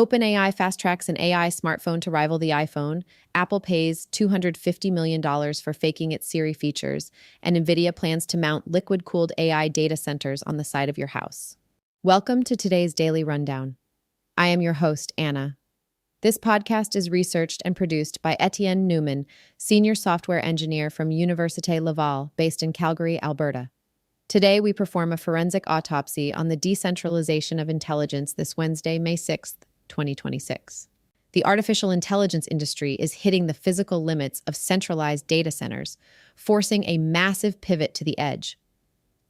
OpenAI fast-tracks an AI smartphone to rival the iPhone, Apple pays $250 million for faking its Siri features, and Nvidia plans to mount liquid-cooled AI data centers on the side of your house. Welcome to today's Daily Rundown. I am your host, Anna. This podcast is researched and produced by Etienne Newman, senior software engineer from Université Laval, based in Calgary, Alberta. Today, we perform a forensic autopsy on the decentralization of intelligence this Wednesday, May 6th, 2026. The artificial intelligence industry is hitting the physical limits of centralized data centers, forcing a massive pivot to the edge.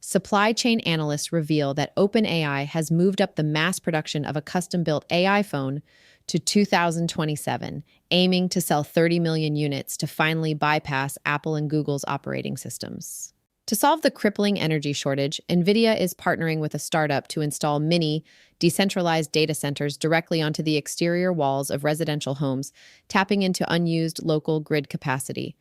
Supply chain analysts reveal that OpenAI has moved up the mass production of a custom-built AI phone to 2027, aiming to sell 30 million units to finally bypass Apple and Google's operating systems. To solve the crippling energy shortage, Nvidia is partnering with a startup to install mini, decentralized data centers directly onto the exterior walls of residential homes, tapping into unused local grid capacity.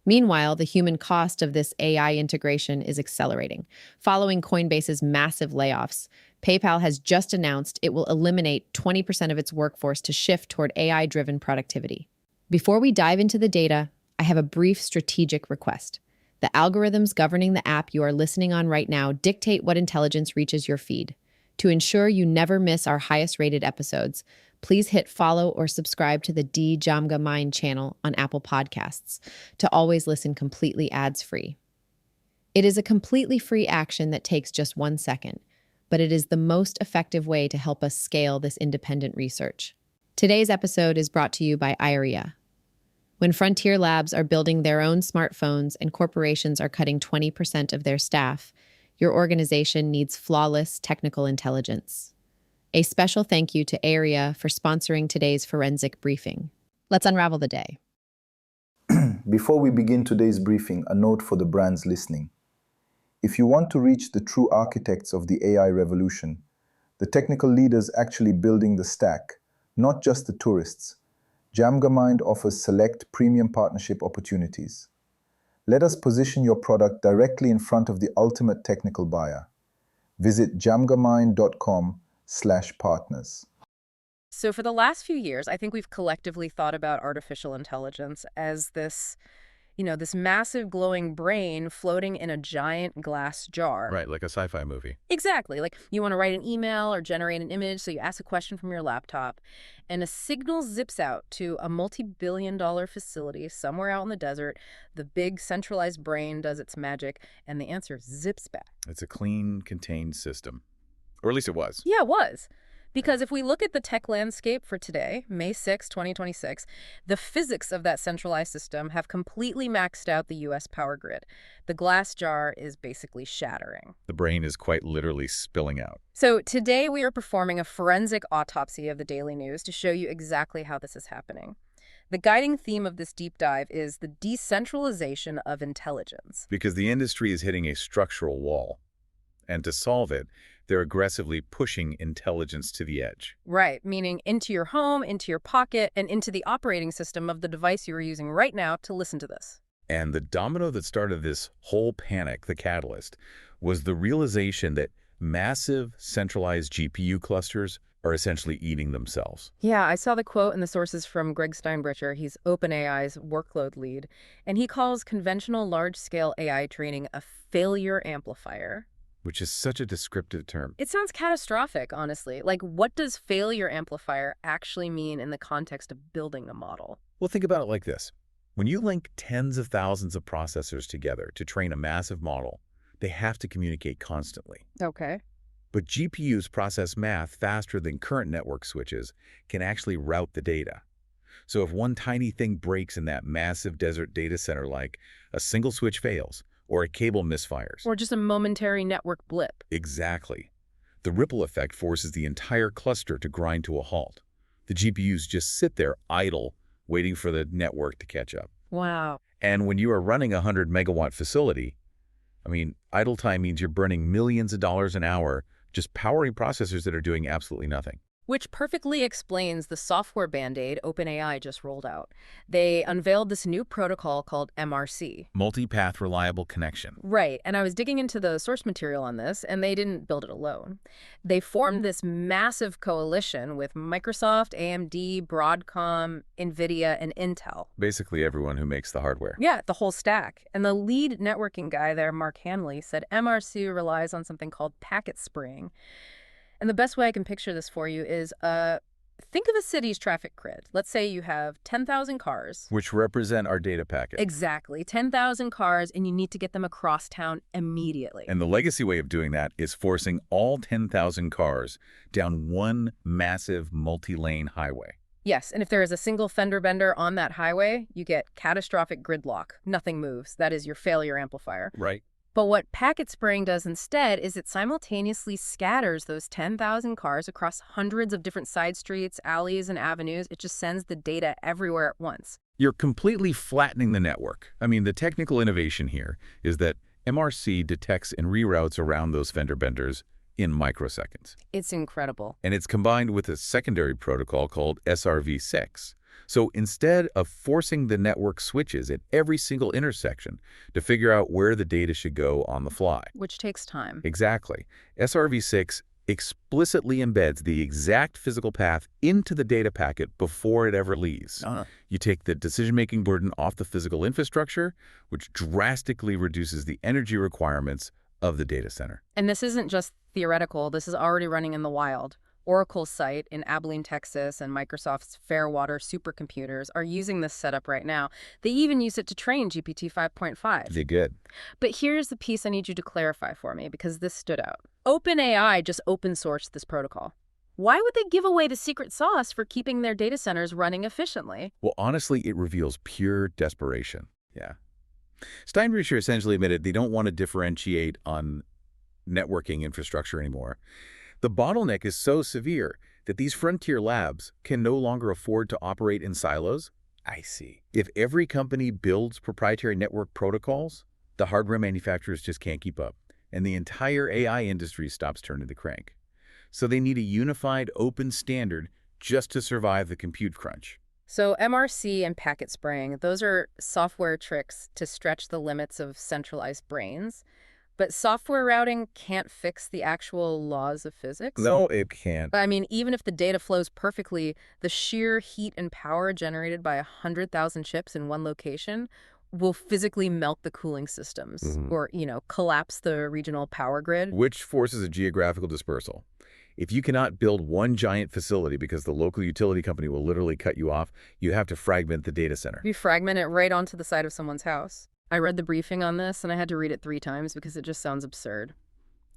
Meanwhile, the human cost of this AI integration is accelerating. Following Coinbase's massive layoffs, PayPal has just announced it will eliminate 20% of its workforce to shift toward AI-driven productivity. Before we dive into the data, I have a brief strategic request. The algorithms governing the app you are listening on right now dictate what intelligence reaches your feed. To ensure you never miss our highest-rated episodes, please hit follow or subscribe to the DJAMGAMIND channel on Apple Podcasts to always listen completely ads-free. It is a completely free action that takes just 1 second, but it is the most effective way to help us scale this independent research. Today's episode is brought to you by IRIA. When frontier labs are building their own smartphones and corporations are cutting 20% of their staff, your organization needs flawless technical intelligence. A special thank you to IRIA for sponsoring today's forensic briefing. Let's unravel the day. Before we begin today's briefing, a note for the brands listening. If you want to reach the true architects of the AI revolution, the technical leaders actually building the stack, not just the tourists, DJAMGAMIND offers select premium partnership opportunities. Let us position your product directly in front of the ultimate technical buyer. Visit jamgamind.com/partners. So for the last few years, I think we've collectively thought about artificial intelligence as this massive glowing brain floating in a giant glass jar. Right, like a sci-fi movie. Exactly. Like you want to write an email or generate an image, so you ask a question from your laptop, and a signal zips out to a multi-billion-dollar facility somewhere out in the desert. The big centralized brain does its magic, and the answer zips back. It's a clean, contained system. Or at least it was. Yeah, it was. Because if we look at the tech landscape for today, May 6, 2026, the physics of that centralized system have completely maxed out the U.S. power grid. The glass jar is basically shattering. The brain is quite literally spilling out. So today we are performing a forensic autopsy of the Daily News to show you exactly how this is happening. The guiding theme of this deep dive is the decentralization of intelligence. Because the industry is hitting a structural wall. And to solve it, they're aggressively pushing intelligence to the edge. Right, meaning into your home, into your pocket, and into the operating system of the device you are using right now to listen to this. And the domino that started this whole panic, the catalyst, was the realization that massive centralized GPU clusters are essentially eating themselves. Yeah, I saw the quote and the sources from Greg Steinbrecher. He's OpenAI's workload lead, and he calls conventional large-scale AI training a failure amplifier. Which is such a descriptive term. It sounds catastrophic, honestly. Like, what does failure amplifier actually mean in the context of building a model? Well, think about it like this. When you link tens of thousands of processors together to train a massive model, they have to communicate constantly. Okay. But GPUs process math faster than current network switches can actually route the data. So if one tiny thing breaks in that massive desert data center, like a single switch fails, or a cable misfires. Or just a momentary network blip. Exactly. The ripple effect forces the entire cluster to grind to a halt. The GPUs just sit there idle, waiting for the network to catch up. Wow. And when you are running a 100-megawatt facility, idle time means you're burning millions of dollars an hour just powering processors that are doing absolutely nothing. Which perfectly explains the software band-aid OpenAI just rolled out. They unveiled this new protocol called MRC. Multipath Reliable Connection. Right, and I was digging into the source material on this, and they didn't build it alone. They formed this massive coalition with Microsoft, AMD, Broadcom, Nvidia, and Intel. Basically everyone who makes the hardware. Yeah, the whole stack. And the lead networking guy there, Mark Hanley, said MRC relies on something called packet spraying. And the best way I can picture this for you is think of a city's traffic grid. Let's say you have 10,000 cars. Which represent our data packet. Exactly. 10,000 cars, and you need to get them across town immediately. And the legacy way of doing that is forcing all 10,000 cars down one massive multi-lane highway. Yes, and if there is a single fender bender on that highway, you get catastrophic gridlock. Nothing moves. That is your failure amplifier. Right. But what packet spraying does instead is it simultaneously scatters those 10,000 cars across hundreds of different side streets, alleys, and avenues. It just sends the data everywhere at once. You're completely flattening the network. I mean, the technical innovation here is that MRC detects and reroutes around those fender benders in microseconds. It's incredible. And it's combined with a secondary protocol called SRv6. So instead of forcing the network switches at every single intersection to figure out where the data should go on the fly. Which takes time. Exactly. SRv6 explicitly embeds the exact physical path into the data packet before it ever leaves. You take the decision-making burden off the physical infrastructure, which drastically reduces the energy requirements of the data center. And this isn't just theoretical. This is already running in the wild. Oracle's site in Abilene, Texas, and Microsoft's Fairwater supercomputers are using this setup right now. They even use it to train GPT 5.5. They're good. But here's the piece I need you to clarify for me, because this stood out. OpenAI just open-sourced this protocol. Why would they give away the secret sauce for keeping their data centers running efficiently? Well, honestly, it reveals pure desperation. Yeah. Steinbrecher essentially admitted they don't want to differentiate on networking infrastructure anymore. The bottleneck is so severe that these frontier labs can no longer afford to operate in silos. I see. If every company builds proprietary network protocols, the hardware manufacturers just can't keep up, and the entire AI industry stops turning the crank. So they need a unified, open standard just to survive the compute crunch. So MRC and packet spraying, those are software tricks to stretch the limits of centralized brains. But software routing can't fix the actual laws of physics? No, it can't. I mean, even if the data flows perfectly, the sheer heat and power generated by 100,000 chips in one location will physically melt the cooling systems or, collapse the regional power grid. Which forces a geographical dispersal. If you cannot build one giant facility because the local utility company will literally cut you off, you have to fragment the data center. You fragment it right onto the side of someone's house. I read the briefing on this, and I had to read it 3 times because it just sounds absurd.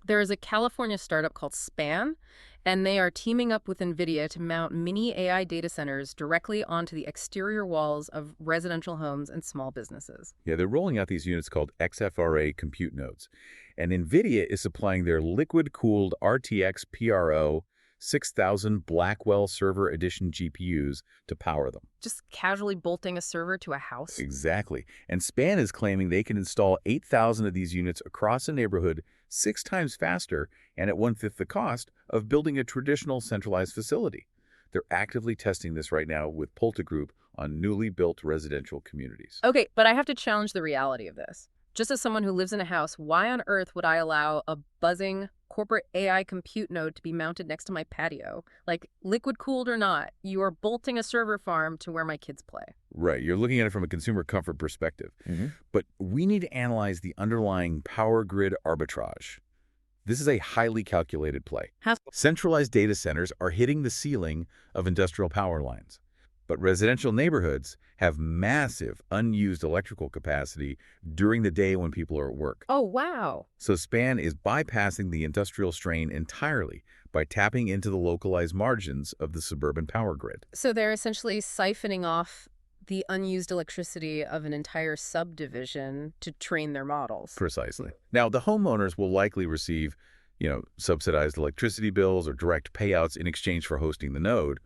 There is a California startup called Span, and they are teaming up with Nvidia to mount mini AI data centers directly onto the exterior walls of residential homes and small businesses. Yeah, they're rolling out these units called XFRA compute nodes. And Nvidia is supplying their liquid-cooled RTX PRO 6000 Blackwell Server Edition GPUs to power them. Just casually bolting a server to a house? Exactly. And Span is claiming they can install 8,000 of these units across a neighborhood 6 times faster and at 1/5 the cost of building a traditional centralized facility. They're actively testing this right now with Polta Group on newly built residential communities. Okay, but I have to challenge the reality of this. Just as someone who lives in a house, why on earth would I allow a buzzing corporate AI compute node to be mounted next to my patio? Like, liquid-cooled or not, you are bolting a server farm to where my kids play. Right. You're looking at it from a consumer comfort perspective. But we need to analyze the underlying power grid arbitrage. This is a highly calculated play. Centralized data centers are hitting the ceiling of industrial power lines. But residential neighborhoods have massive unused electrical capacity during the day when people are at work. Oh, wow. So Span is bypassing the industrial strain entirely by tapping into the localized margins of the suburban power grid. So they're essentially siphoning off the unused electricity of an entire subdivision to train their models. Precisely. Now, the homeowners will likely receive, subsidized electricity bills or direct payouts in exchange for hosting the node,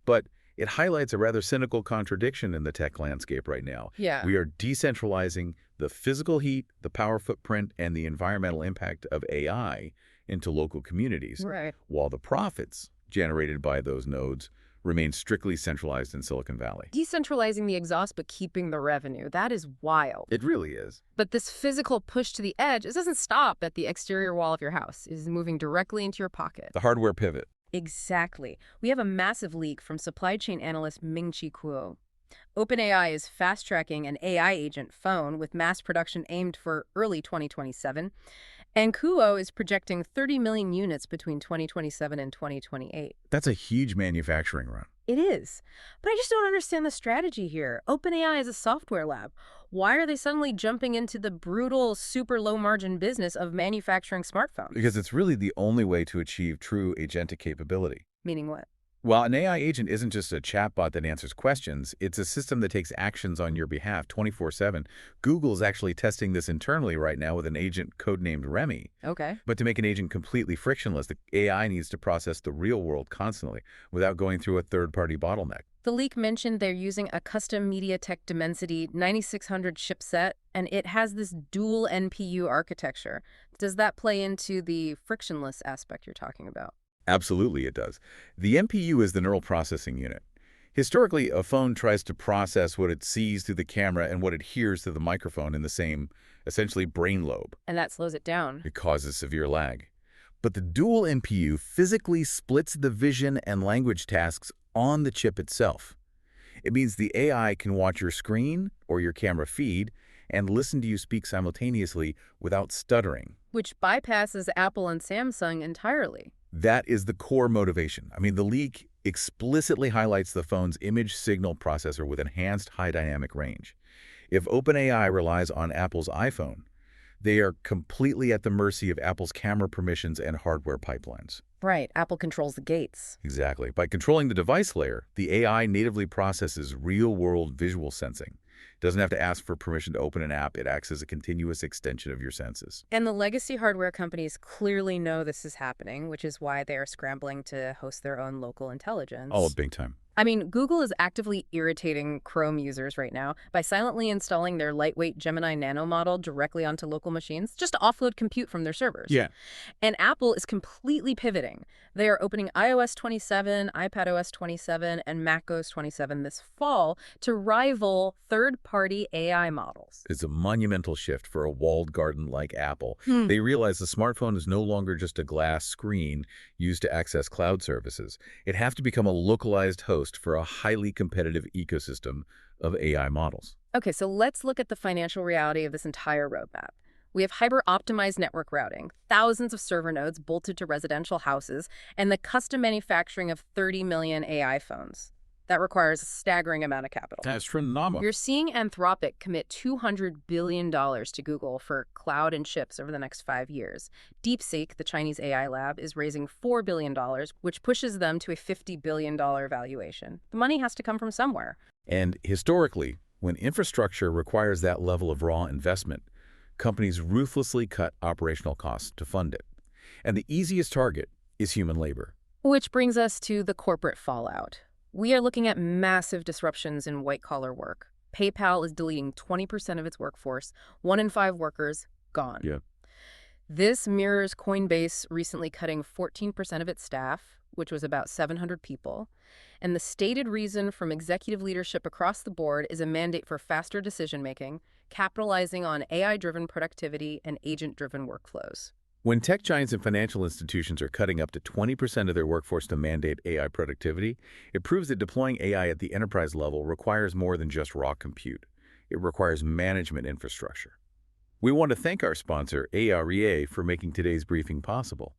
but it highlights a rather cynical contradiction in the tech landscape right now. Yeah. We are decentralizing the physical heat, the power footprint, and the environmental impact of AI into local communities, Right. while the profits generated by those nodes remain strictly centralized in Silicon Valley. Decentralizing the exhaust but keeping the revenue. That is wild. It really is. But this physical push to the edge, it doesn't stop at the exterior wall of your house. It is moving directly into your pocket. The hardware pivot. Exactly. We have a massive leak from supply chain analyst Ming-Chi Kuo. OpenAI is fast-tracking an AI agent phone with mass production aimed for early 2027. And Kuo is projecting 30 million units between 2027 and 2028. That's a huge manufacturing run. It is. But I just don't understand the strategy here. OpenAI is a software lab. Why are they suddenly jumping into the brutal, super low-margin business of manufacturing smartphones? Because it's really the only way to achieve true agentic capability. Meaning what? Well, an AI agent isn't just a chatbot that answers questions. It's a system that takes actions on your behalf 24/7. Google's actually testing this internally right now with an agent codenamed Remy. Okay. But to make an agent completely frictionless, the AI needs to process the real world constantly without going through a third-party bottleneck. The leak mentioned they're using a custom MediaTek Dimensity 9600 chipset, and it has this dual NPU architecture. Does that play into the frictionless aspect you're talking about? Absolutely it does. The NPU is the neural processing unit. Historically, a phone tries to process what it sees through the camera and what it hears through the microphone in the same, essentially, brain lobe. And that slows it down. It causes severe lag. But the dual NPU physically splits the vision and language tasks on the chip itself. It means the AI can watch your screen or your camera feed and listen to you speak simultaneously without stuttering. Which bypasses Apple and Samsung entirely. That is the core motivation. I mean, the leak explicitly highlights the phone's image signal processor with enhanced high dynamic range. If OpenAI relies on Apple's iPhone, they are completely at the mercy of Apple's camera permissions and hardware pipelines. Right, Apple controls the gates. Exactly. By controlling the device layer, the AI natively processes real-world visual sensing. It doesn't have to ask for permission to open an app. It acts as a continuous extension of your senses. And the legacy hardware companies clearly know this is happening, which is why they are scrambling to host their own local intelligence. Oh, big time. I mean, Google is actively irritating Chrome users right now by silently installing their lightweight Gemini Nano model directly onto local machines just to offload compute from their servers. Yeah. And Apple is completely pivoting. They are opening iOS 27, iPadOS 27, and macOS 27 this fall to rival third-party AI models. It's a monumental shift for a walled garden like Apple. They realize the smartphone is no longer just a glass screen used to access cloud services. It has to become a localized host for a highly competitive ecosystem of AI models. Okay, so let's look at the financial reality of this entire roadmap. We have hyper-optimized network routing, thousands of server nodes bolted to residential houses, and the custom manufacturing of 30 million AI phones. That requires a staggering amount of capital. That's phenomenal. You're seeing Anthropic commit $200 billion to Google for cloud and chips over the next 5 years. DeepSeek, the Chinese AI lab, is raising $4 billion, which pushes them to a $50 billion valuation. The money has to come from somewhere. And historically, when infrastructure requires that level of raw investment, companies ruthlessly cut operational costs to fund it. And the easiest target is human labor. Which brings us to the corporate fallout. We are looking at massive disruptions in white-collar work. PayPal is deleting 20% of its workforce. 1 in 5 workers, gone. Yeah. This mirrors Coinbase recently cutting 14% of its staff, which was about 700 people. And the stated reason from executive leadership across the board is a mandate for faster decision-making, capitalizing on AI-driven productivity and agent-driven workflows. When tech giants and financial institutions are cutting up to 20% of their workforce to mandate AI productivity, it proves that deploying AI at the enterprise level requires more than just raw compute. It requires management infrastructure. We want to thank our sponsor, AREA, for making today's briefing possible.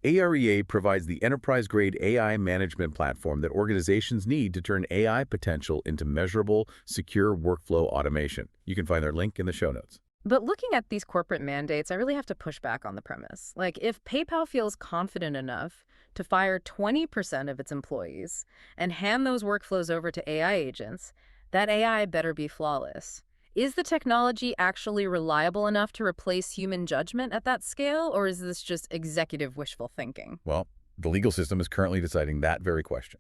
AREA provides the enterprise-grade AI management platform that organizations need to turn AI potential into measurable, secure workflow automation. You can find their link in the show notes. But looking at these corporate mandates, I really have to push back on the premise. Like, if PayPal feels confident enough to fire 20% of its employees and hand those workflows over to AI agents, that AI better be flawless. Is the technology actually reliable enough to replace human judgment at that scale, or is this just executive wishful thinking? Well, the legal system is currently deciding that very question.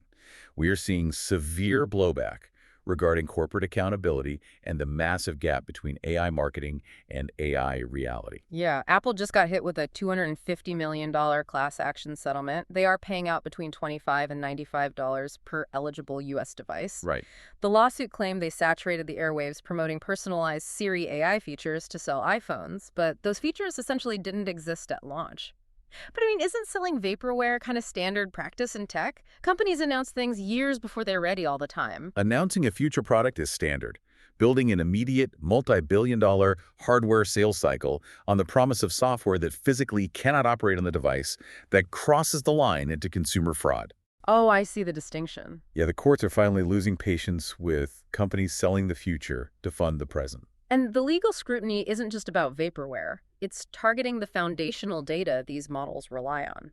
We are seeing severe blowback. regarding corporate accountability and the massive gap between AI marketing and AI reality. Yeah, Apple just got hit with a $250 million class action settlement. They are paying out between $25 and $95 per eligible U.S. device. Right. The lawsuit claimed they saturated the airwaves promoting personalized Siri AI features to sell iPhones, but those features essentially didn't exist at launch. But I mean, isn't selling vaporware kind of standard practice in tech? Companies announce things years before they're ready all the time. Announcing a future product is standard. Building an immediate, multi-billion-dollar hardware sales cycle on the promise of software that physically cannot operate on the device that crosses the line into consumer fraud. Oh, I see the distinction. Yeah, the courts are finally losing patience with companies selling the future to fund the present. And the legal scrutiny isn't just about vaporware. It's targeting the foundational data these models rely on.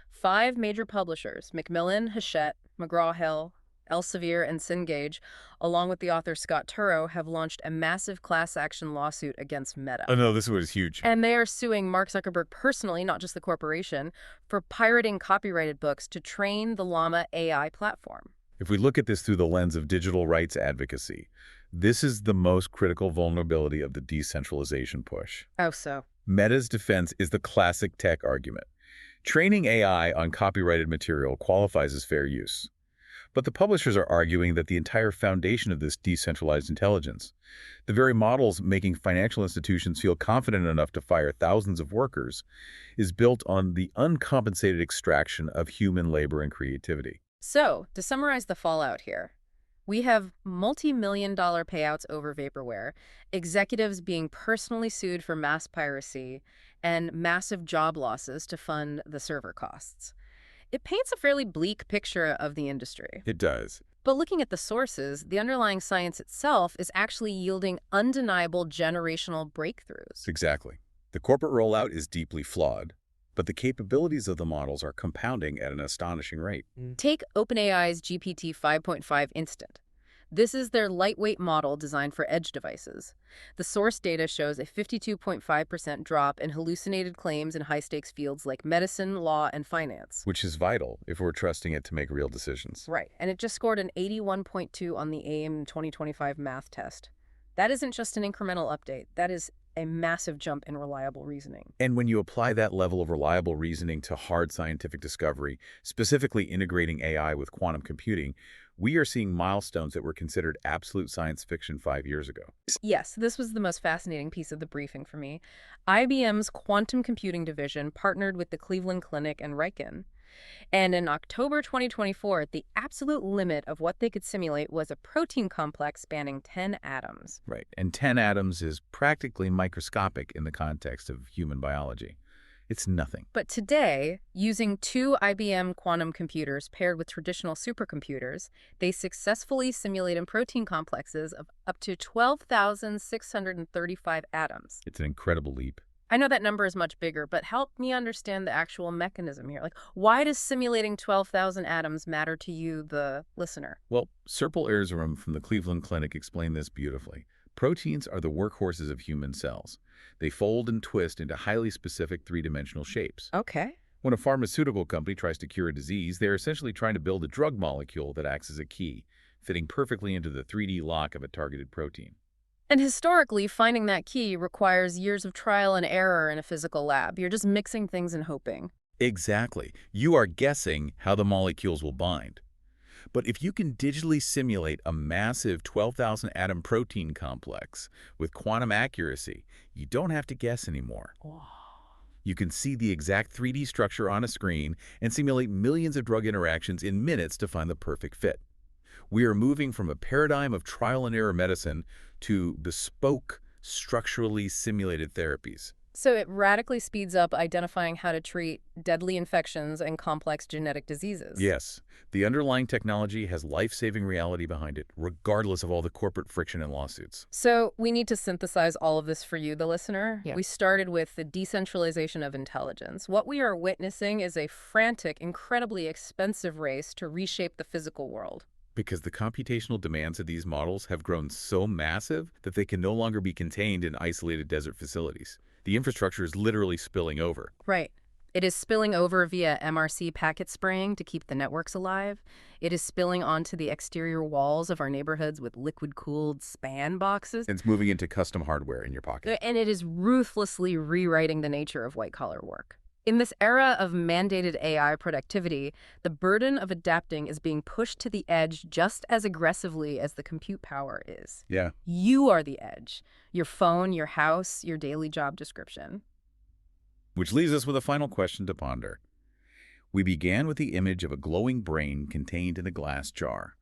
5 major publishers, Macmillan, Hachette, McGraw-Hill, Elsevier, and Cengage, along with the author Scott Turow, have launched a massive class action lawsuit against Meta. Oh no, this was huge. And they are suing Mark Zuckerberg personally, not just the corporation, for pirating copyrighted books to train the Llama AI platform. If we look at this through the lens of digital rights advocacy, this is the most critical vulnerability of the decentralization push. Oh, so? Meta's defense is the classic tech argument. Training AI on copyrighted material qualifies as fair use. But the publishers are arguing that the entire foundation of this decentralized intelligence, the very models making financial institutions feel confident enough to fire thousands of workers, is built on the uncompensated extraction of human labor and creativity. So, to summarize the fallout here, we have multi-million-dollar payouts over vaporware, executives being personally sued for mass piracy, and massive job losses to fund the server costs. It paints a fairly bleak picture of the industry. It does. But looking at the sources, the underlying science itself is actually yielding undeniable generational breakthroughs. Exactly. The corporate rollout is deeply flawed, but the capabilities of the models are compounding at an astonishing rate. Take OpenAI's GPT 5.5 Instant. This is their lightweight model designed for edge devices. The source data shows a 52.5% drop in hallucinated claims in high-stakes fields like medicine, law, and finance. Which is vital if we're trusting it to make real decisions. Right, and it just scored an 81.2 on the AIM 2025 math test. That isn't just an incremental update. That is a massive jump in reliable reasoning. And when you apply that level of reliable reasoning to hard scientific discovery, specifically integrating AI with quantum computing, we are seeing milestones that were considered absolute science fiction 5 years ago. Yes, this was the most fascinating piece of the briefing for me. IBM's quantum computing division partnered with the Cleveland Clinic and Riken. And in October 2024, the absolute limit of what they could simulate was a protein complex spanning 10 atoms. Right, and 10 atoms is practically microscopic in the context of human biology. It's nothing. But today, using 2 IBM quantum computers paired with traditional supercomputers, they successfully simulated protein complexes of up to 12,635 atoms. It's an incredible leap. I know that number is much bigger, but help me understand the actual mechanism here. Like, why does simulating 12,000 atoms matter to you, the listener? Well, Serpil Erzurum from the Cleveland Clinic explained this beautifully. Proteins are the workhorses of human cells. They fold and twist into highly specific three-dimensional shapes. Okay. When a pharmaceutical company tries to cure a disease, they're essentially trying to build a drug molecule that acts as a key, fitting perfectly into the 3D lock of a targeted protein. And historically, finding that key requires years of trial and error in a physical lab. You're just mixing things and hoping. Exactly. You are guessing how the molecules will bind. But if you can digitally simulate a massive 12,000 atom protein complex with quantum accuracy, you don't have to guess anymore. Wow. You can see the exact 3D structure on a screen and simulate millions of drug interactions in minutes to find the perfect fit. We are moving from a paradigm of trial and error medicine to bespoke, structurally simulated therapies. So it radically speeds up identifying how to treat deadly infections and complex genetic diseases. Yes, the underlying technology has life-saving reality behind it, regardless of all the corporate friction and lawsuits. So we need to synthesize all of this for you, the listener. Yeah. We started with the decentralization of intelligence. What we are witnessing is a frantic, incredibly expensive race to reshape the physical world. Because the computational demands of these models have grown so massive that they can no longer be contained in isolated desert facilities. The infrastructure is literally spilling over. Right. It is spilling over via MRC packet spraying to keep the networks alive. It is spilling onto the exterior walls of our neighborhoods with liquid-cooled SPAN boxes. It's moving into custom hardware in your pocket. And it is ruthlessly rewriting the nature of white-collar work. In this era of mandated AI productivity, the burden of adapting is being pushed to the edge just as aggressively as the compute power is. Yeah. You are the edge. Your phone, your house, your daily job description. Which leaves us with a final question to ponder. We began with the image of a glowing brain contained in a glass jar.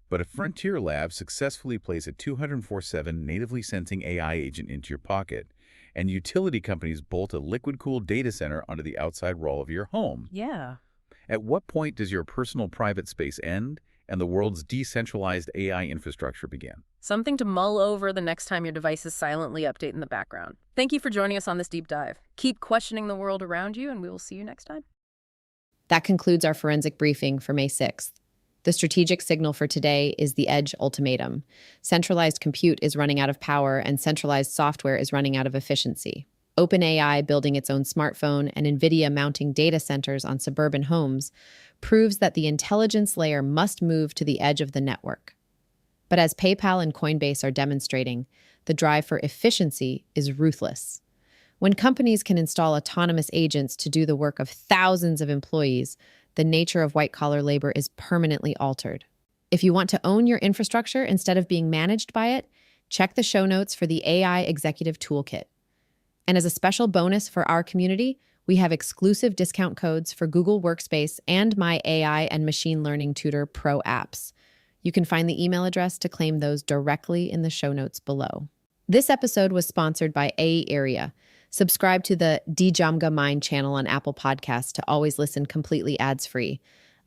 But a frontier lab successfully placed a 24/7 natively sensing AI agent into your pocket, and utility companies bolt a liquid-cooled data center onto the outside wall of your home. Yeah. At what point does your personal private space end and the world's decentralized AI infrastructure begin? Something to mull over the next time your devices silently update in the background. Thank you for joining us on this deep dive. Keep questioning the world around you, and we will see you next time. That concludes our forensic briefing for May 6th. The strategic signal for today is the edge ultimatum. Centralized compute is running out of power, and centralized software is running out of efficiency. OpenAI building its own smartphone and Nvidia mounting data centers on suburban homes proves that the intelligence layer must move to the edge of the network. But as PayPal and Coinbase are demonstrating, the drive for efficiency is ruthless. When companies can install autonomous agents to do the work of thousands of employees, the nature of white-collar labor is permanently altered. If you want to own your infrastructure instead of being managed by it, check the show notes for the AI Executive Toolkit. And as a special bonus for our community, we have exclusive discount codes for Google Workspace and my AI and Machine Learning Tutor Pro apps. You can find the email address to claim those directly in the show notes below. This episode was sponsored by AI Area. Subscribe to the DJAMGAMIND channel on Apple Podcasts to always listen completely ads-free.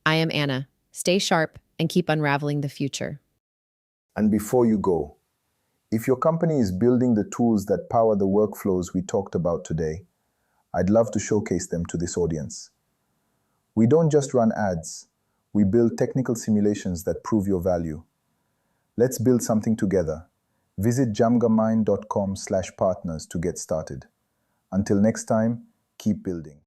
I am Anna. Stay sharp and keep unraveling the future. And before you go, if your company is building the tools that power the workflows we talked about today, I'd love to showcase them to this audience. We don't just run ads. We build technical simulations that prove your value. Let's build something together. Visit jamgamind.com/partners to get started. Until next time, keep building.